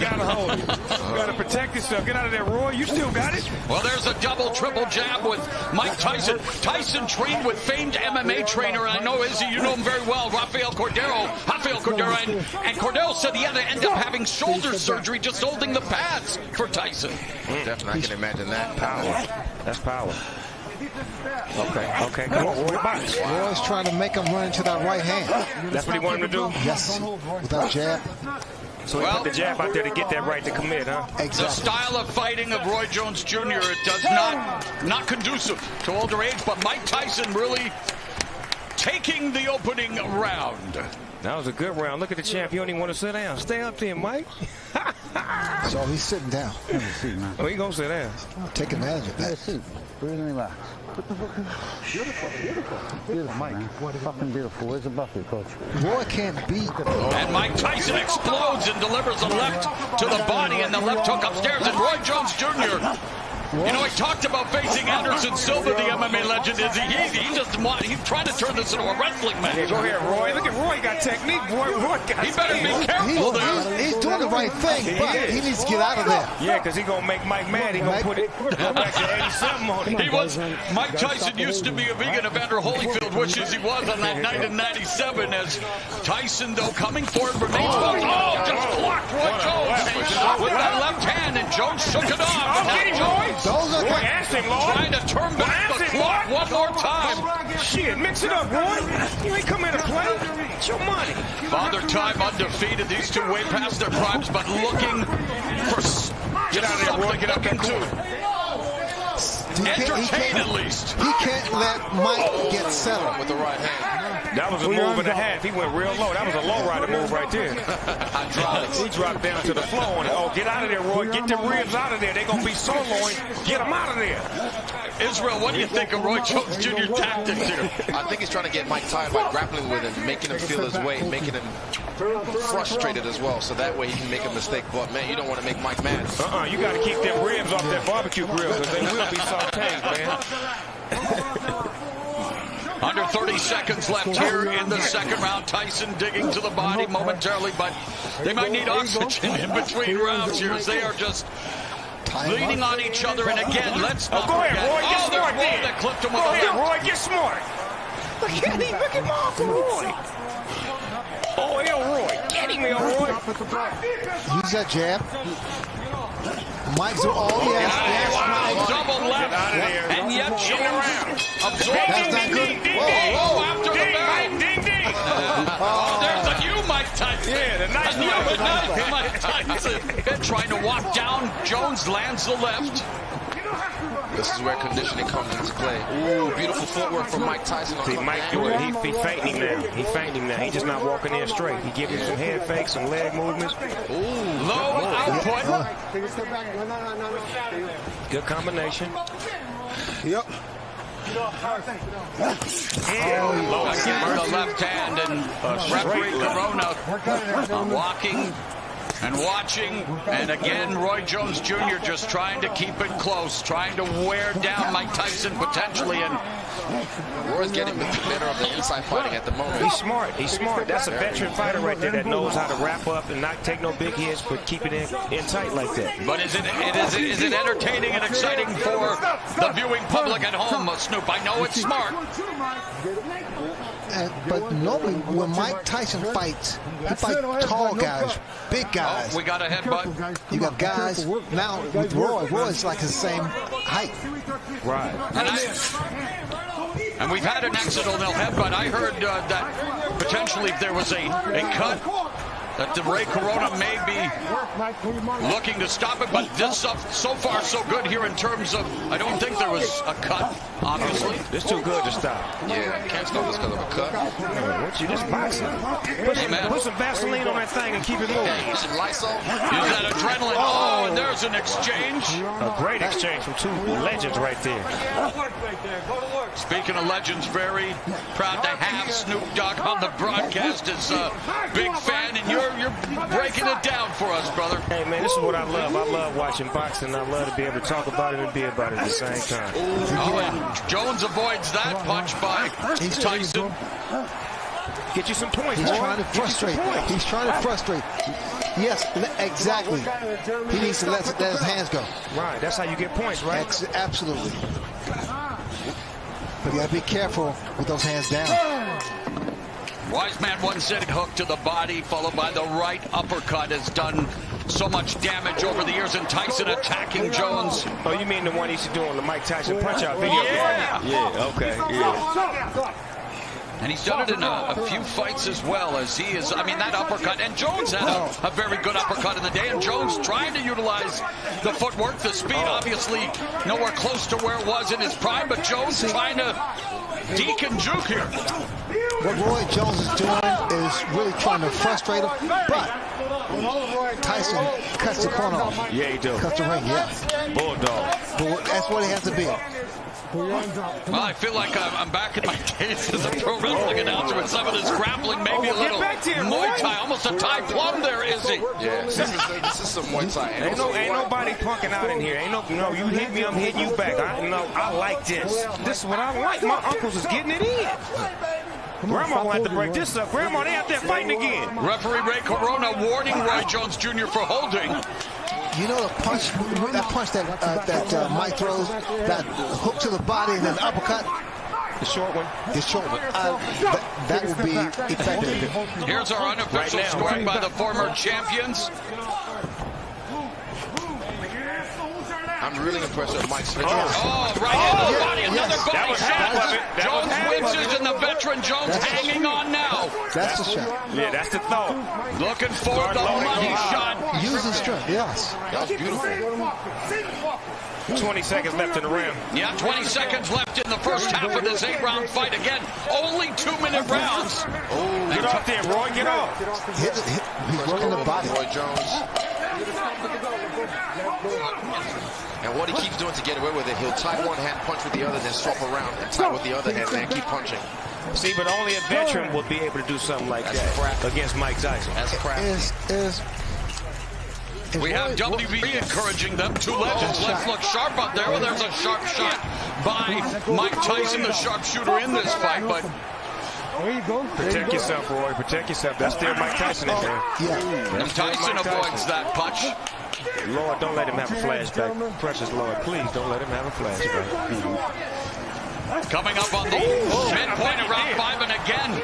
gotta hold it. You gotta protect yourself. Get out of there, Roy. You still got it. Well, there's a double, triple jab with Mike Tyson. Tyson trained with famed MMA trainer, and I know, Izzy, you know him very well, Rafael Cordero. And Cordero said he had to end up having shoulder surgery just holding the pads for Tyson. Definitely, I can imagine that. Power. That's power. Okay, come on, Roy. Box. Roy's trying to make him run into that right hand. That's what he wanted him to do? Yes, with that jab. So he put the jab out there to get that right to commit, huh? Exactly. The style of fighting of Roy Jones Jr., it does not conducive to older age, but Mike Tyson really taking the opening round. That was a good round. Look at the champ. You don't even want to sit down. Stay up there, Mike. So he's sitting down. Oh, he gonna sit down. Take advantage of that. Breathe and relax. Beautiful, Mike. Fucking beautiful. Where's the bucket, coach? Roy can't beat. And Mike Tyson explodes and delivers a left to the body and the left hook upstairs. And Roy Jones Jr., you know, he talked about facing Anderson Silva, the MMA legend. He's trying to turn this into a wrestling match. Yeah, go ahead, Roy. Look at Roy got technique. Roy got He better be careful there. He's doing the right thing, but he needs to get out of there. Yeah, because he's going to make Mike mad. He's going to go back to 87 on him. Mike Tyson used to be a vegan. Evander Holyfield wishes he was on that night in 97. As Tyson, though, coming forward, remains focused. Oh, just blocked Roy Jones with that left hand, and Jones shook it off. And now Jones trying to turn back the clock one more time. Shit, mix it up, Roy. You ain't come here to play. It's your money. Father Time undefeated. These two way past their primes, but looking for get out of there, Roy. Get up that corner. Entertain at least. He can't let Mike get settled With the right hand. That was a move and a half. He went real low. That was a low rider move right there. He dropped down to the floor on it. Oh, get out of there, Roy. Get the ribs out of there. They're going to be soloing. Get them out of there. Israel, what do you think of Roy Jones Jr. tactics here? I think he's trying to get Mike tired by grappling with him, making him feel his weight, making him frustrated as well, so that way he can make a mistake. But, man, you don't want to make Mike mad. You got to keep them ribs off that barbecue grill, because they will be sauteed, man. Under 30 seconds left here in the second round. Tyson digging to the body momentarily, but they might need oxygen in between rounds here as they are just leaning on each other. And again, let's not go forget. ahead, Roy, get smart Roy then. that clipped him with Go a ahead, left. Roy, get smart. Look at him. Look at Uncle Roy. Oh, Elroy. Get him, Elroy. Use that jab. Mike's yes, Mike. Double left. Get out of there. And yet Jones absorbing. That's not good. Whoa, after the bell. Ding, ding. There's a new Mike Tyson. Yeah, the nice Mike Tyson. Trying to walk down. Jones lands the left. This is where conditioning comes into play. Ooh, beautiful footwork from Mike Tyson. See, Mike do it. He fainting him now. He fainting him now. He's just not walking in straight. He giving some head fakes, some leg movements. Ooh, low output. Good combination. Yep. Low again, the left hand, and referee Corona walking and watching, and again, Roy Jones Jr. just trying to keep it close, trying to wear down Mike Tyson potentially, and Roy's getting the better of the inside fighting at the moment. He's smart. He's smart. That's a veteran fighter right there that knows how to wrap up and not take no big hits, but keep it in tight like that. But is it entertaining and exciting for the viewing public at home, Snoop? I know it's smart. But normally when Mike Tyson fights, he fights tall guys, big guys. Oh, we got a headbutt. You got guys now with Roy's like the same height. Right. And we've had an accidental headbutt. I heard that potentially if there was a cut, that the Ray Corona may be looking to stop it, but this so far so good here in terms of, I don't think there was a cut, obviously. It's too good to stop. Yeah, can't stop this because of a cut. What you just boxing? Put some Vaseline on that thing and keep it moving. Use some Lysol. Use that adrenaline. Oh, and there's an exchange. A great exchange from two legends right there. Speaking of legends, very proud to have Snoop Dogg on the broadcast as a big fan, and you're breaking it down for us, brother. Hey, man, this is what I love. I love watching boxing. I love to be able to talk about it and be about it at the same time. Oh, and Jones avoids that punch by Tyson. Get you some points. He's boy. trying to frustrate. He's trying to frustrate. Yes, exactly. He needs to let his hands go. Right, that's how you get points, right? Absolutely. But you got to be careful with those hands down. Wise man once said hook to the body, followed by the right uppercut, has done so much damage over the years. And Tyson attacking Jones. Oh, you mean the one he used to do on the Mike Tyson punch-out video? Yeah. Yeah, okay. Yeah. And he's done it in a few fights as well, as he is, I mean, that uppercut. And Jones had a very good uppercut in the day. And Jones trying to utilize the footwork, the speed, obviously nowhere close to where it was in his prime. But Jones trying to deke and juke here. What Roy Jones is doing is really trying to frustrate him. But Tyson cuts the corner off. Yeah, he does. Cuts the ring, yes. Bulldog. But that's what he has to be. Well, I feel like I'm back in my days as a pro wrestling announcer with some of this grappling, maybe a little Muay Thai, almost a Thai plum there, is he? Yeah, this is some Muay Thai. Ain't nobody punking out in here. No, you hit me, I'm hitting you back. I like this. This is what I like. My uncles is getting it in. Grandma will have to break this up. Grandma, they out there fighting again. Referee Ray Corona warning Roy Jones Jr. for holding. You know the punch, that Mike throws, that hook to the body and then the uppercut. The short one. The short one. That will be effective. Here's our unofficial scoring by the former champions. I'm really impressed with Mike's finish. Oh, right into the body. Another body shot. Jones winces and the veteran Jones hanging on now. That's the shot. Yeah, that's the thought. Looking for the money shot. Use his strength, yes. That was beautiful. 20 seconds left in the round. Yeah, 20 seconds left in the first half of this 8-round fight. Again, only 2-minute rounds. Oh, get off there, Roy. Get off. He's working the body. Roy Jones. And what he keeps doing to get away with it, he'll tie one hand, punch with the other, then swap around and tie with the other hand and keep punching. See, but only a veteran would be able to do something like that against Mike Tyson. That's crafty. We have WB encouraging them. Two legends. Let's look sharp out there. Well, there's a sharp shot by Mike Tyson, the sharpshooter in this fight. But protect yourself, Roy. Protect yourself. That's still Mike Tyson in there. And Tyson avoids that punch. Lord, don't let him have a flashback. Precious Lord, please don't let him have a flashback. Coming up on the midpoint of round 5, and again,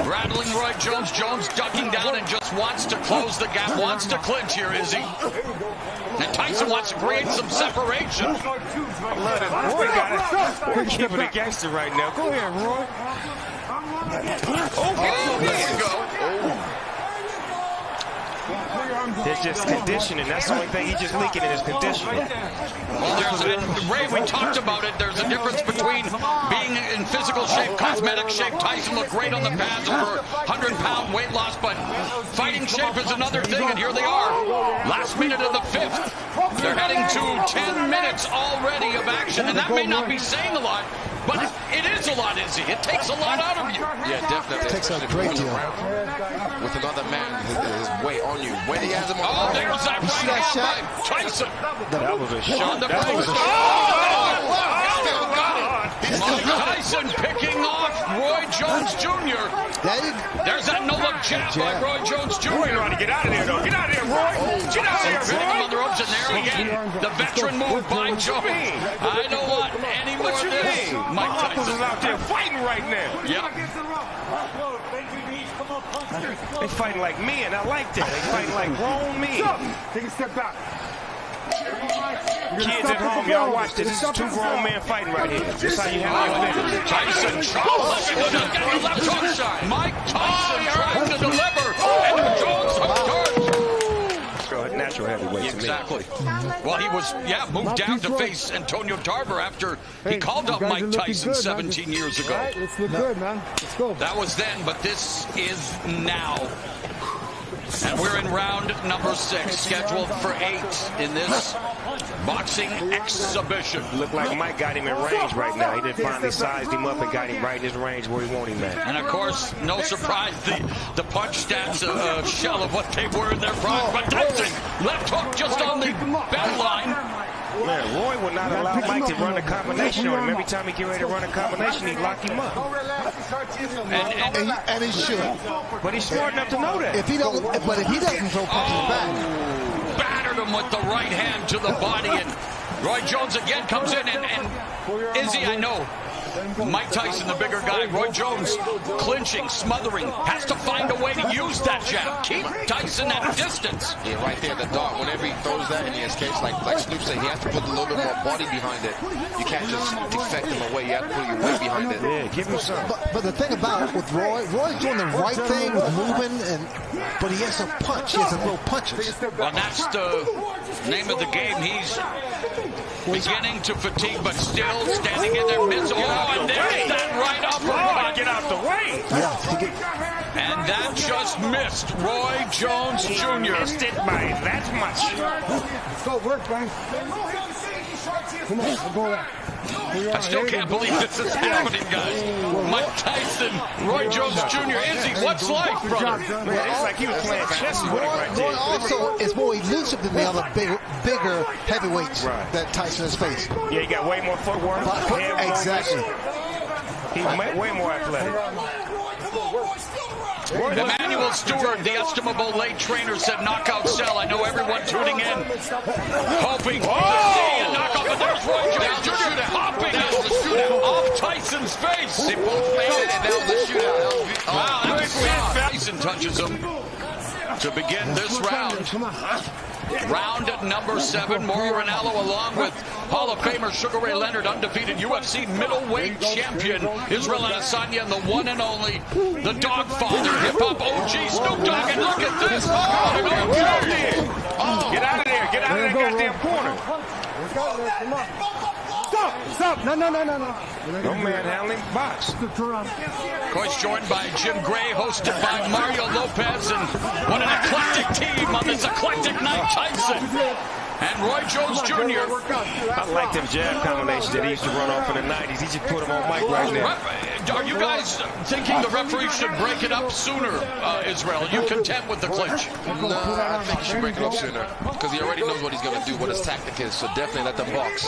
rattling Roy Jones. Jones ducking down and just wants to close the gap, wants to clinch here, is he? And Tyson wants to create some separation. Roy got it. We're keeping it gangster right now. Go ahead, Roy. Oh, there you go. It's just conditioning. That's the only thing he's just leaking in his conditioning. Well, Ray, we talked about it. There's a difference between being in physical shape, cosmetic shape. Tyson looked great on the pads over 100-pound weight loss, but fighting shape is another thing, and here they are. Last minute of the 5th. They're heading to 10 minutes already of action, and that may not be saying a lot, but it is a lot, Izzy. It takes a lot out of you. Yeah, definitely. It takes a great deal. With another man his weight on you. When he has him on Oh, there's that right hand by Tyson. That was a shot. That was a shot. Tyson picking off Roy Jones Jr. There's that no-look jab by Roy Jones Jr. Roy trying to get out of there, though. Get out of there, Roy. Get out of there, Hitting him on the Roy. ropes, and there again, the veteran move by Jones. I don't want any more of this. My Mike uncles is Tyson. out there fighting right now. Yep. They fighting like men. I like that. They fighting like grown men. Take a step back. Kids at home, y'all watch this. This is 2 grown men fighting right here. This is how you handle your business. Tyson Charles getting the left hook. Mike Tyson trying to deliver, and Jones hooked hard. Natural heavyweight to me. Exactly. Well, he was, moved down to face Antonio Tarver after he called up Mike Tyson 17 years ago. Let's look good, man. Let's go. That was then, but this is now. And we're in round number 6, scheduled for 8 in this boxing exhibition. Look like Mike got him in range right now. He done finally sized him up and got him right in his range where he want him at. And of course, no surprise, the punch stats a shell of what they were in their prime. But Tyson, left hook just on the bell line. Man, Roy would not allow Mike to run a combination on him. Every time he get ready to run a combination, he lock him up. And he should. But he's smart enough to know that. If he doesn't throw punches back. Battered him with the right hand to the body, and Roy Jones again comes in, and Izzy, I know Mike Tyson, the bigger guy, Roy Jones clinching, smothering, has to find a way to use that jab. Keep Tyson at a distance. Yeah, right there, the dart. Whenever he throws that, and he escapes, like Snoop said, he has to put a little bit more body behind it. You can't just defect him away. You have to put your weight behind it. Yeah, give him some. But the thing about it with Roy's doing the right thing with moving, but he has to punch. He has to throw punches. Well, that's the name of the game. He's beginning to fatigue, but still standing in there. And there's that right uppercut. Get out the way. And that just missed Roy Jones Jr. Missed it by that much. Go work, man. Come on, we'll go there. I still can't believe this is happening, guys. Mike Tyson, Roy Jones Jr. Izzy, what's life, brother? Man, it's like he was playing chess with him right there. Roy also is more elusive than the other bigger heavyweights that Tyson has faced. Yeah, he got way more footwork. Exactly. He's way more athletic. Emmanuel Stewart, the estimable late trainer, said knockout cell. I know everyone tuning in, hoping to see a knockout, but there's Roy Jones Jr. popping off Tyson's face. They both made it, and that was the shootout. Wow, that was bad. Tyson touches him to begin this round. Round at number 7, Mauro Ranallo along with Hall of Famer Sugar Ray Leonard, undefeated UFC middleweight champion Israel Adesanya, and the one and only, the Dogfather, hip-hop OG Snoop Dogg, and look at this! Get out of there! Get out of that goddamn corner! Stop! No. No manhandling, box. Of course, joined by Jim Gray, hosted by Mario Lopez, and what an eclectic team on this eclectic night. Tyson and Roy Jones Jr. I like them jab combinations that he used to run off in the 90s. He just put them on Mike right now. Are you guys thinking the referee should break it up sooner, Israel? Are you content with the clinch? No, I think he should break it up sooner because he already knows what he's going to do, what his tactic is, so definitely let them box.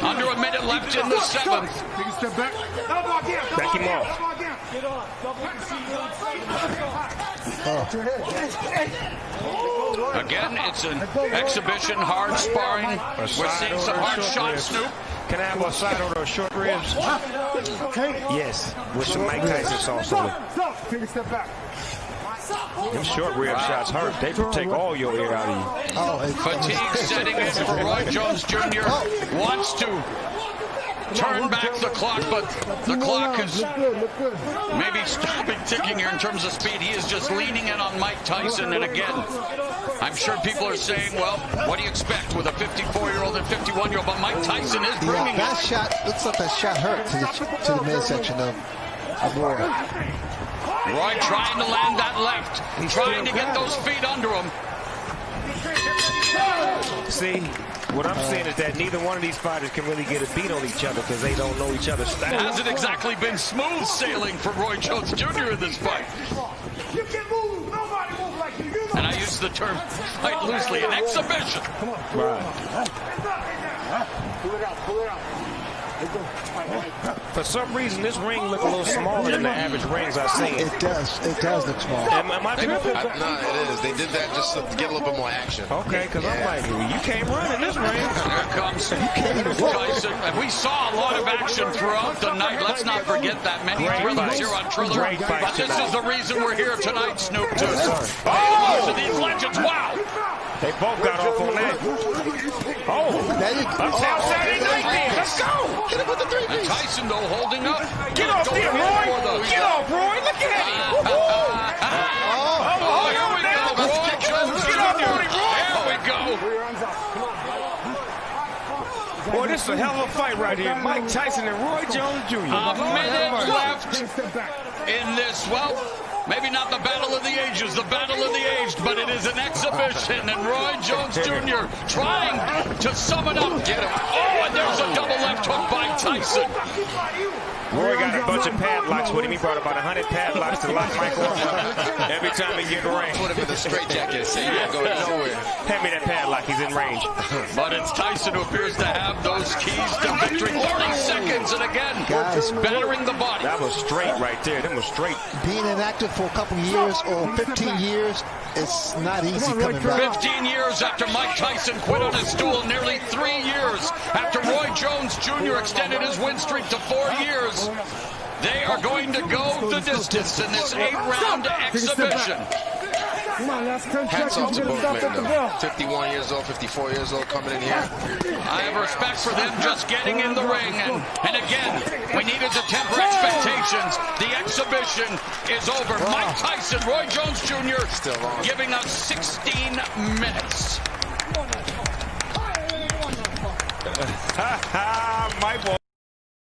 Under a minute left in the 7th. Back him off. Again, it's an exhibition, hard sparring. We're seeing some hard shots, Snoop. Can I have a side order of short ribs? Yes, with some Mike Tyson sauce on it. Take a step back. Them short rib shots hurt. They take all your air out of you. Fatigue setting in for Roy Jones Jr. Wants to turn back the clock, but the clock is maybe stopping ticking here in terms of speed. He is just leaning in on Mike Tyson, and again, I'm sure people are saying, well, what do you expect with a 54-year-old and 51-year-old? But Mike Tyson is bringing it. That shot, looks like that shot hurt to the midsection of Roy. Roy trying to land that left, trying to get those feet under him. See, what I'm saying is that neither one of these fighters can really get a beat on each other because they don't know each other's style. It hasn't exactly been smooth sailing for Roy Jones Jr. in this fight. You can move. Nobody moves like you. And I use the term fight loosely, an exhibition. Right. Pull it out. For some reason, this ring look a little smaller than the average rings I've seen. It does look small. Am I tripping? No, it is. They did that just to get a little bit more action. Okay, because I'm like, you can't run in this ring. Here comes Tyson. And we saw a lot of action throughout the night. Let's not forget that. Many thrillers here on Triller. Great fight But this is the reason we're here tonight, Snoop, to Oh! these legends. Wow! They both got off on that. Oh! Uptown Saturday night then. Let's go! Hit him with the 3 And Tyson, though, holding up. Get off there, Roy! Get off, Roy! Look at him! Oh, here we go. Roy Jones. Get off, Roy! There we go. Boy, this is a hell of a fight right here. Mike Tyson and Roy Jones Jr. A minute left in this. Well, maybe not the battle of the ages, the battle of the aged, but it is an exhibition. And Roy Jones Jr. trying to sum it up. Get him. Oh, and there's a double left hook by Tyson. Roy got a bunch of padlocks with him. He brought about 100 padlocks to lock Mike off every time he get in the ring. Put him in the straitjacket and say, you ain't going nowhere. Hand me that padlock. He's in range. But it's Tyson who appears to have those keys to victory. 30 seconds, and again, Guys, battering the body. That was straight right there. That was straight. being inactive for a couple years or 15 years, it's not easy coming back. 15 years after Mike Tyson quit on his stool, nearly 3 years after Roy Jones Jr. extended his win streak to 4 years. They are going to go the distance in this 8-round exhibition. Hats off to both men, though. 51 years old, 54 years old, coming in here. I have respect for them just getting in the ring. And again, we needed to temper expectations. The exhibition is over. Mike Tyson, Roy Jones Jr. Still on. giving us 16 minutes. Mike will